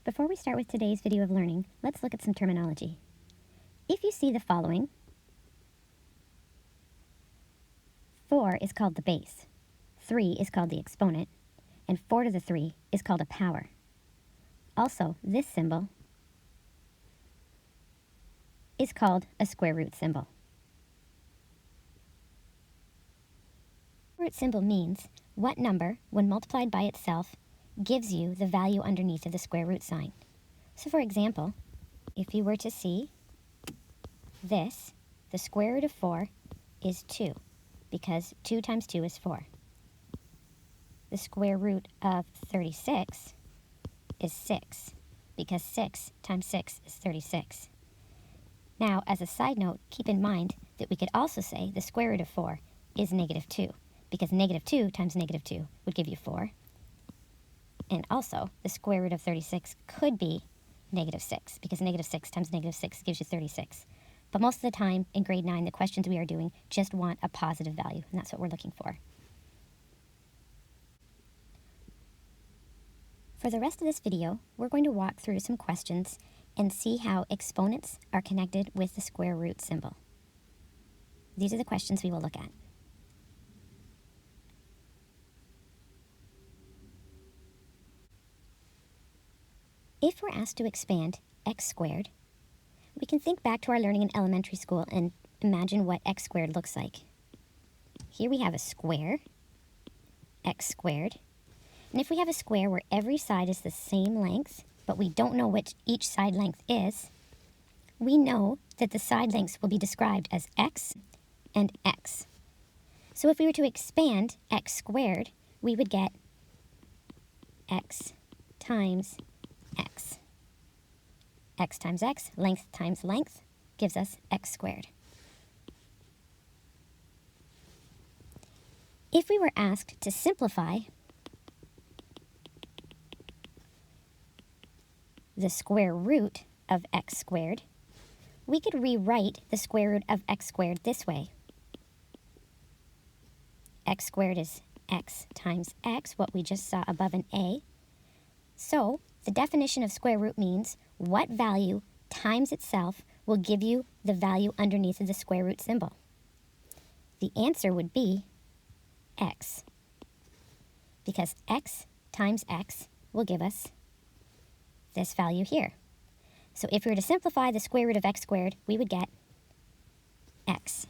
Before we start with today's video of learning, let's look at some terminology. If you see the following, 4 is called the base, 3 is called the exponent, and 4 to the 3 is called a power. Also, this symbol is called a square root symbol. Root symbol means what number, when multiplied by itself, gives you the value underneath of the square root sign. So for example, if you were to see this, the square root of 4 is 2, because 2 times 2 is 4. The square root of 36 is 6, because 6 times 6 is 36. Now, as a side note, keep in mind that we could also say the square root of 4 is negative 2, because negative 2 times negative 2 would give you 4. And also, the square root of 36 could be negative 6, because negative 6 times negative 6 gives you 36. But most of the time, in grade 9, the questions we are doing just want a positive value, and that's what we're looking for. For the rest of this video, we're going to walk through some questions and see how exponents are connected with the square root symbol. These are the questions we will look at. If we're asked to expand x squared, we can think back to our learning in elementary school and imagine what x squared looks like. Here we have a square, x squared. And if we have a square where every side is the same length, but we don't know which each side length is, we know that the side lengths will be described as x and x. So if we were to expand x squared, we would get x times x. X times x, length times length, gives us x squared. If we were asked to simplify the square root of x squared, we could rewrite the square root of x squared this way. X squared is x times x, what we just saw above an a. So, the definition of square root means what value times itself will give you the value underneath of the square root symbol. The answer would be x, because x times x will give us this value here. So if we were to simplify the square root of x squared, we would get x.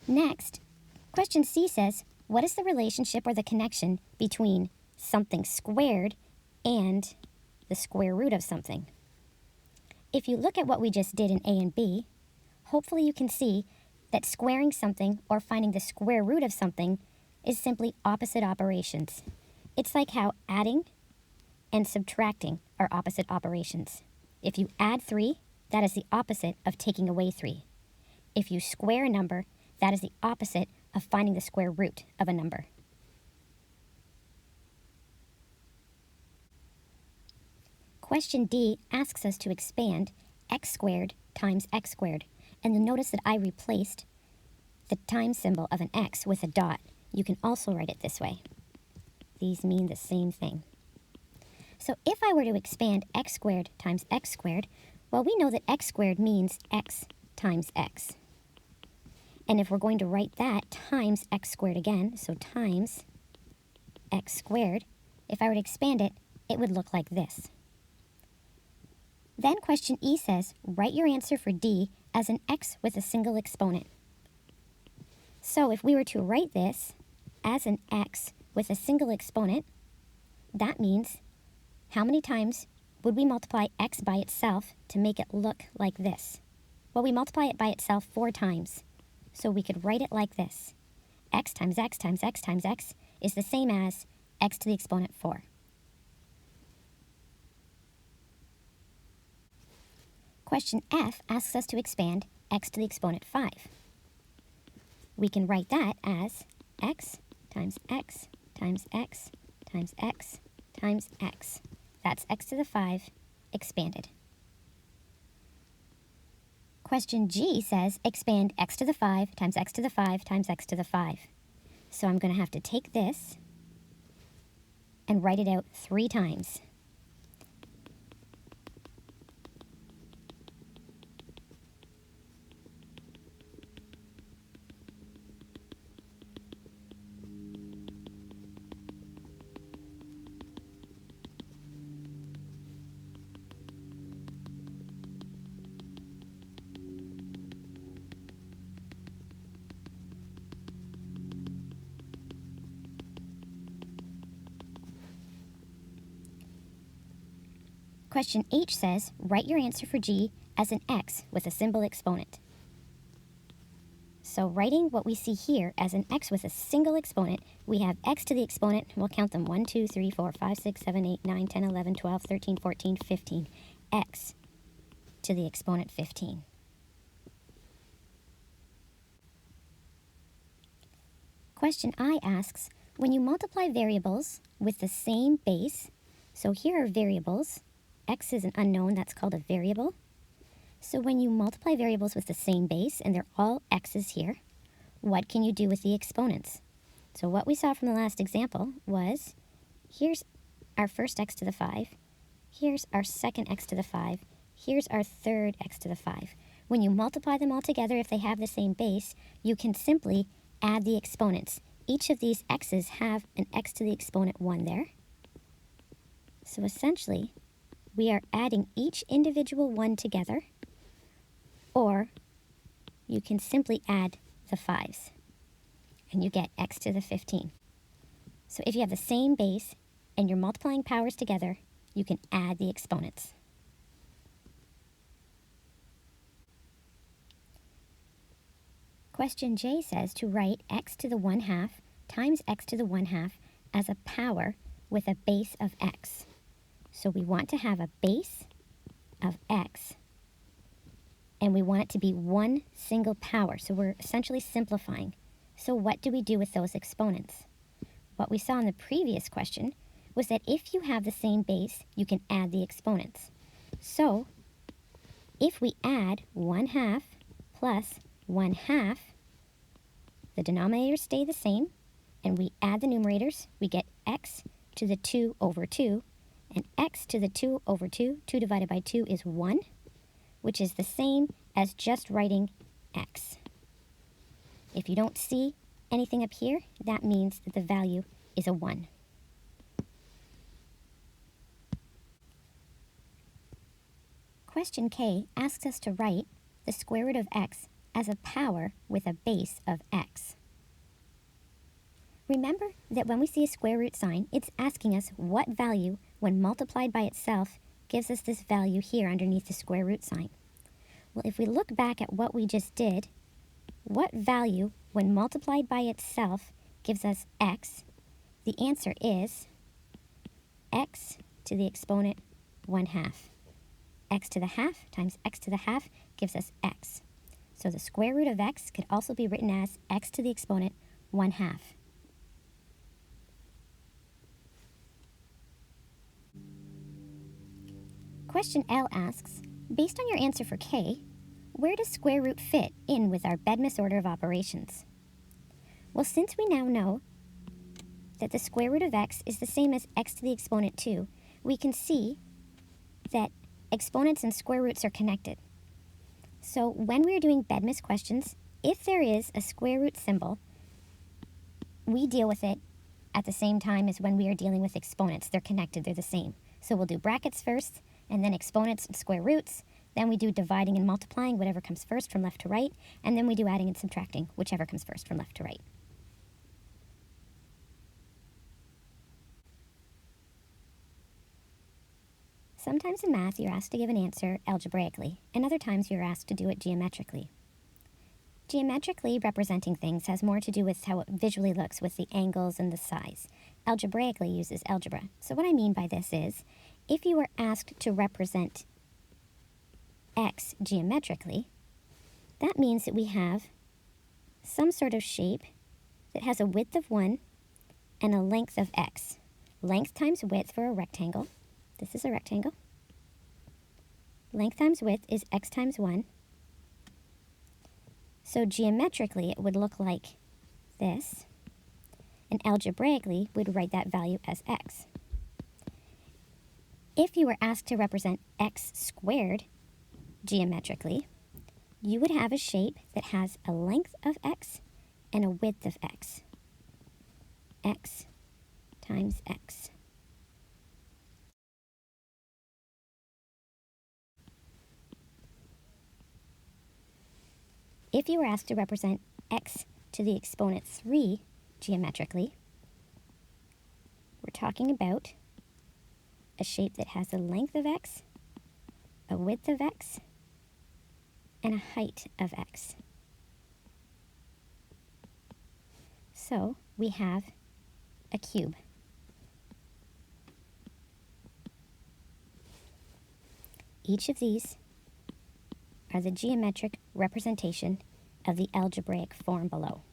Next, question C says, what is the relationship or the connection between something squared and the square root of something? If you look at what we just did in A and B, hopefully you can see that squaring something or finding the square root of something is simply opposite operations. It's like how adding and subtracting are opposite operations. If you add 3, that is the opposite of taking away 3. If you square a number, that is the opposite of finding the square root of a number. Question D asks us to expand x squared times x squared, and you'll notice that I replaced the times symbol of an x with a dot. You can also write it this way. These mean the same thing. So if I were to expand x squared times x squared, well, we know that x squared means x times x. And if we're going to write that times x squared again, so times x squared, if I were to expand it, it would look like this. Then question E says, write your answer for D as an x with a single exponent. So if we were to write this as an x with a single exponent, that means how many times would we multiply x by itself to make it look like this? Well, we multiply it by itself 4 times. So we could write it like this. X times x times x times x is the same as x to the exponent 4. Question F asks us to expand x to the exponent 5. We can write that as x times x times x times x times x. That's x to the 5 expanded. Question G says expand x to the 5 times x to the 5 times x to the 5. So I'm going to have to take this and write it out 3 times. Question H says, write your answer for G as an x with a symbol exponent. So writing what we see here as an x with a single exponent, we have x to the exponent, we'll count them 1, 2, 3, 4, 5, 6, 7, 8, 9, 10, 11, 12, 13, 14, 15. X to the exponent 15. Question I asks, when you multiply variables with the same base, so here are variables, x is an unknown, that's called a variable. So when you multiply variables with the same base, and they're all x's here, what can you do with the exponents? So what we saw from the last example was, here's our first x to the 5, here's our second x to the 5, here's our third x to the 5. When you multiply them all together, if they have the same base, you can simply add the exponents. Each of these x's have an x to the exponent 1 there. So essentially, we are adding each individual 1 together, or you can simply add the 5s, and you get x to the 15. So if you have the same base, and you're multiplying powers together, you can add the exponents. Question J says to write x to the 1/2 times x to the 1/2 as a power with a base of x. So we want to have a base of x, and we want it to be one single power. So we're essentially simplifying. So what do we do with those exponents? What we saw in the previous question was that if you have the same base, you can add the exponents. So if we add 1/2 plus 1/2, the denominators stay the same, and we add the numerators, we get x to the 2 over 2, and x to the 2 over 2, 2 divided by 2 is 1, which is the same as just writing x. If you don't see anything up here, that means that the value is a 1. Question K asks us to write the square root of x as a power with a base of x. Remember that when we see a square root sign, it's asking us what value, when multiplied by itself, gives us this value here underneath the square root sign. Well, if we look back at what we just did, what value, when multiplied by itself, gives us x? The answer is x to the exponent 1/2. X to the half times x to the half gives us x. So the square root of x could also be written as x to the exponent 1/2. Question L asks, based on your answer for K, where does square root fit in with our Bedmes order of operations? Well, since we now know that the square root of x is the same as x to the exponent 2, we can see that exponents and square roots are connected. So when we're doing Bedmes questions, if there is a square root symbol, we deal with it at the same time as when we are dealing with exponents. They're connected, they're the same. So we'll do brackets first, and then exponents and square roots. Then we do dividing and multiplying, whatever comes first from left to right, and then we do adding and subtracting, whichever comes first from left to right. Sometimes in math, you're asked to give an answer algebraically, and other times you're asked to do it geometrically. Geometrically, representing things has more to do with how it visually looks with the angles and the size. Algebraically uses algebra. So what I mean by this is, if you were asked to represent x geometrically, that means that we have some sort of shape that has a width of 1 and a length of x. Length times width for a rectangle. This is a rectangle. Length times width is x times 1. So geometrically, it would look like this. And algebraically, we'd write that value as x. If you were asked to represent x squared geometrically, you would have a shape that has a length of x and a width of x. X times x. If you were asked to represent x to the exponent 3 geometrically, we're talking about a shape that has a length of x, a width of x, and a height of x. So we have a cube. Each of these are the geometric representation of the algebraic form below.